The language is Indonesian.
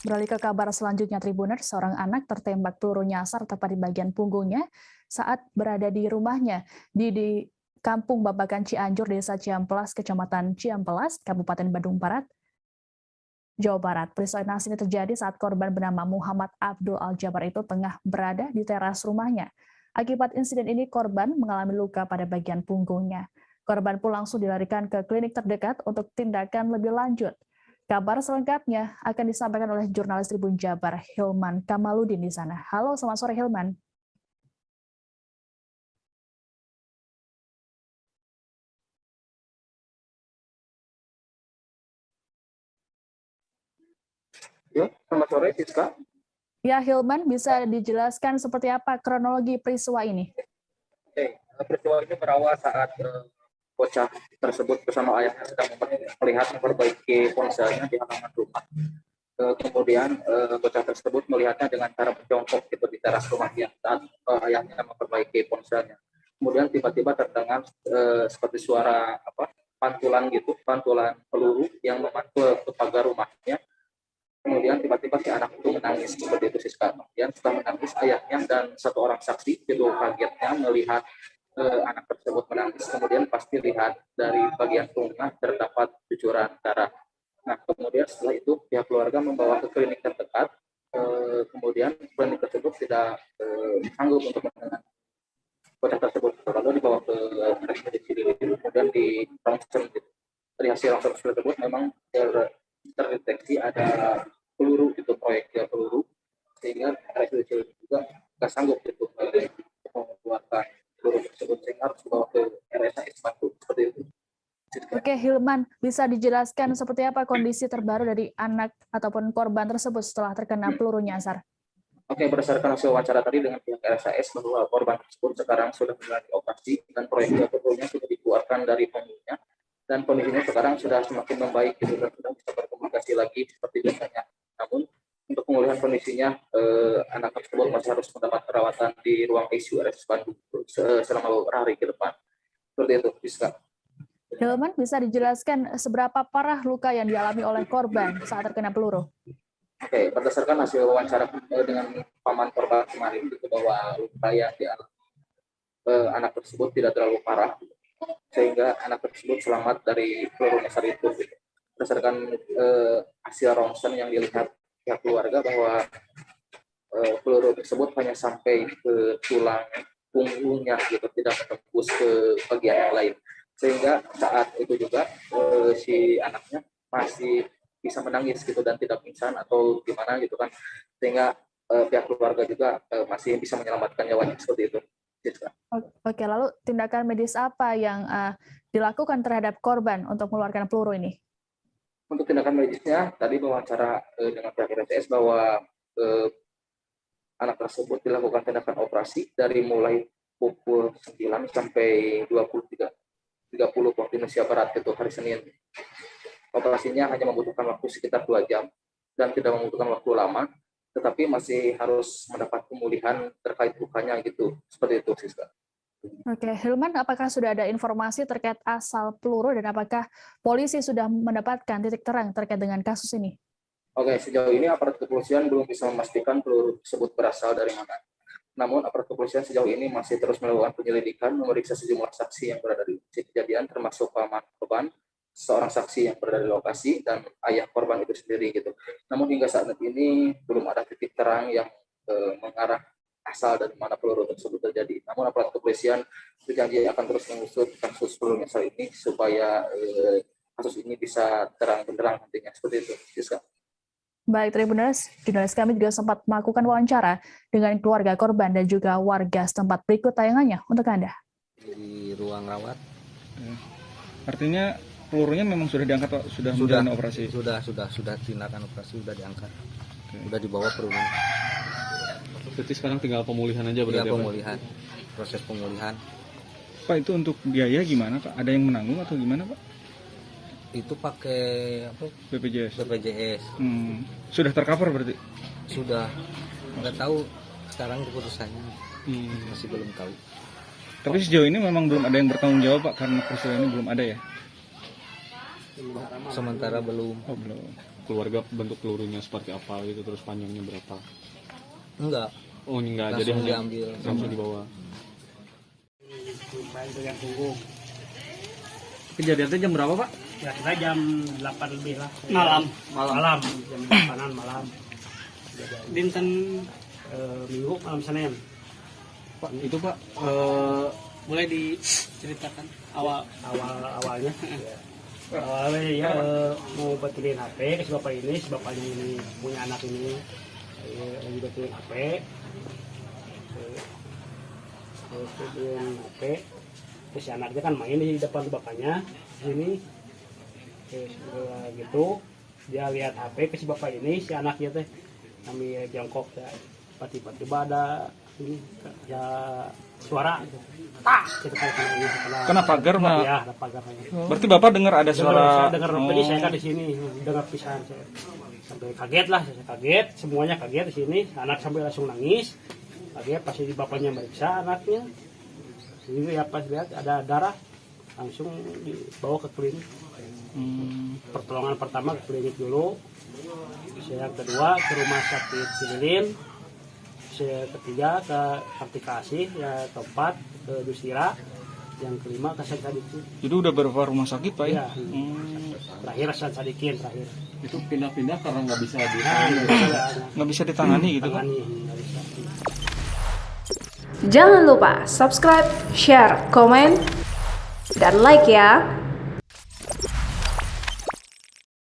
Beralih ke kabar selanjutnya, Tribuners, seorang anak tertembak peluru nyasar tepat di bagian punggungnya saat berada di rumahnya di Kampung Babakan Cianjur, Desa Ciamplas, Kecamatan Ciamplas, Kabupaten Bandung Barat, Jawa Barat. Peristiwa naas ini terjadi saat korban bernama Muhammad Abdul Al-Jabar itu tengah berada di teras rumahnya. Akibat insiden ini, korban mengalami luka pada bagian punggungnya. Korban pun langsung dilarikan ke klinik terdekat untuk tindakan lebih lanjut. Kabar selengkapnya akan disampaikan oleh jurnalis Tribun Jabar, Hilman Kamaludin di sana. Halo, selamat sore Hilman. Ya, selamat sore, Siska. Ya, Hilman, bisa dijelaskan seperti apa kronologi peristiwa ini? Oke, peristiwa ini berawal saat bocah tersebut bersama ayahnya sedang melihat memperbaiki ponselnya di halaman rumah. Kemudian bocah tersebut melihatnya dengan cara berjongkok gitu di teras rumahnya saat ayahnya memperbaiki ponselnya. Kemudian tiba-tiba terdengar seperti suara pantulan peluru yang memantul ke pagar rumahnya. Kemudian tiba-tiba si anak itu menangis seperti itu Siska. Kemudian setelah menangis, ayahnya dan satu orang saksi itu kagetnya melihat anak tersebut menangis. Kemudian pasti lihat dari bagian tengah terdapat cucuran darah. Nah, kemudian setelah itu pihak keluarga membawa ke klinik terdekat. Kemudian klinik tersebut tidak sanggup untuk menangani bocah tersebut. Lalu dibawa ke klinik Cililin, kemudian di ronsen. Dari hasil ronsen tersebut memang terdeteksi ada peluru itu, proyektil peluru, sehingga RSUD juga nggak sanggup itu mengeluarkan peluru tersebut, sehingga harus dibawa ke RSAS Bandung seperti itu. Oke, Hilman, bisa dijelaskan seperti apa kondisi terbaru dari anak ataupun korban tersebut setelah terkena peluru nyasar? Oke, berdasarkan hasil wawancara tadi dengan pihak RSAS bahwa korban tersebut sekarang sudah menjalani operasi dan proyektil pelurunya sudah dikeluarkan dari punggungnya dan kondisinya sekarang sudah semakin membaik gitu, dan sudah bisa berkomunikasi lagi seperti biasanya. Namun untuk pemulihan kondisinya anak tersebut masih harus mendapat perawatan di ruang ICU RS Bandung selama beberapa hari ke depan. Seperti itu, bisa. Hilman, bisa dijelaskan seberapa parah luka yang dialami oleh korban saat terkena peluru? Oke, berdasarkan hasil wawancara dengan paman korban kemarin itu bahwa luka yang dialami anak tersebut tidak terlalu parah, sehingga anak tersebut selamat dari peluru nyasar itu. Berdasarkan hasil ronsen yang dilihat pihak keluarga bahwa peluru tersebut hanya sampai ke tulang punggungnya gitu, tidak menembus ke bagian yang lain, sehingga saat itu juga si anaknya masih bisa menangis gitu dan tidak pingsan atau gimana gitu kan, sehingga pihak keluarga juga masih bisa menyelamatkan nyawanya seperti itu. Oke, lalu tindakan medis apa yang dilakukan terhadap korban untuk mengeluarkan peluru ini? Untuk tindakan medisnya, tadi wawancara dengan pihak RSS bahwa anak tersebut dilakukan tindakan operasi dari mulai pukul 9 sampai 23.30 waktu Indonesia Barat itu hari Senin. Operasinya hanya membutuhkan waktu sekitar 2 jam dan tidak membutuhkan waktu lama, tetapi masih harus mendapat pemulihan terkait lukanya gitu. Seperti itu, Siska. Oke, Hilman, apakah sudah ada informasi terkait asal peluru dan apakah polisi sudah mendapatkan titik terang terkait dengan kasus ini? Oke, sejauh ini aparat kepolisian belum bisa memastikan peluru tersebut berasal dari mana. Namun aparat kepolisian sejauh ini masih terus melakukan penyelidikan, memeriksa sejumlah saksi yang berada di lokasi kejadian, termasuk paman korban, seorang saksi yang berada di lokasi, dan ayah korban itu sendiri gitu. Namun hingga saat ini belum ada titik terang yang mengarah asal dari mana peluru tersebut terjadi. Namun aparat kepolisian berjanji akan terus mengusut kasus peluru nyasar ini supaya kasus ini bisa terang benderang nantinya. Seperti itu, Siska. Baik, Tribuners, jurnalis kami juga sempat melakukan wawancara dengan keluarga korban dan juga warga setempat. Berikut tayangannya untuk Anda. Di ruang rawat. Artinya pelurunya memang sudah diangkat, Pak? Sudah menjalani operasi? Sudah tindakan operasi, sudah diangkat. Sudah dibawa peluru. Berarti sekarang tinggal pemulihan aja berarti? Iya, pemulihan. Proses pemulihan. Pak, itu untuk biaya gimana, Pak? Ada yang menanggung atau gimana, Pak? Itu pakai apa? BPJS. Sudah tercover berarti? Sudah. Nggak tahu sekarang keputusannya. Masih belum tahu. Tapi sejauh ini memang belum ada yang bertanggung jawab, Pak, karena peristiwa ini belum ada ya? Sementara belum. Oh, belum. Keluarga bentuk pelurunya seperti apa gitu, terus panjangnya berapa? Enggak. Oh, enggak, jadi Langsung hanya diambil. langsung dibawa. Kejadiannya jam berapa, Pak? Ya kira jam 8 lebih lah. Malam. Jam 8-an malam. Dinten Minggu malam Senin. Pak, itu Pak, Mulai diceritakan awalnya. Awalnya ya mau betulin HP ke si bapak ini, si bapaknya ini punya anak ini lagi betulin HP. Betulin HP. Terus si anaknya kan main di depan bapaknya sini. Terus gitu dia lihat HP ke si bapak ini, si anaknya teh sambil jongkok ya. Tiba-tiba ada ini ya suara gitu kan ini kena pagar, Pak? ya ada pagarnya. Berarti Bapak dengar ada suara? Saya dengar tadi saya kan di sini dengar pisan saya sampai kaget lah, saya kaget, semuanya kaget di sini, anak sampai langsung nangis, kaget pas di bapaknya meriksa anaknya, ini ya pas lihat ada darah langsung dibawa ke klinik. Pertolongan pertama ke klinik dulu, yang kedua ke rumah sakit Cililin, yang ketiga ke Kartikasih, ya keempat ke Dustira, yang kelima ke San Sadikin. Jadi udah berapa rumah sakit, Pak ya? Ya, terakhir San Sadikin terakhir. Itu pindah-pindah karena nggak bisa Nggak bisa ditangani gitu, Pak? nggak bisa. Jangan lupa subscribe, share, komen, dan like ya.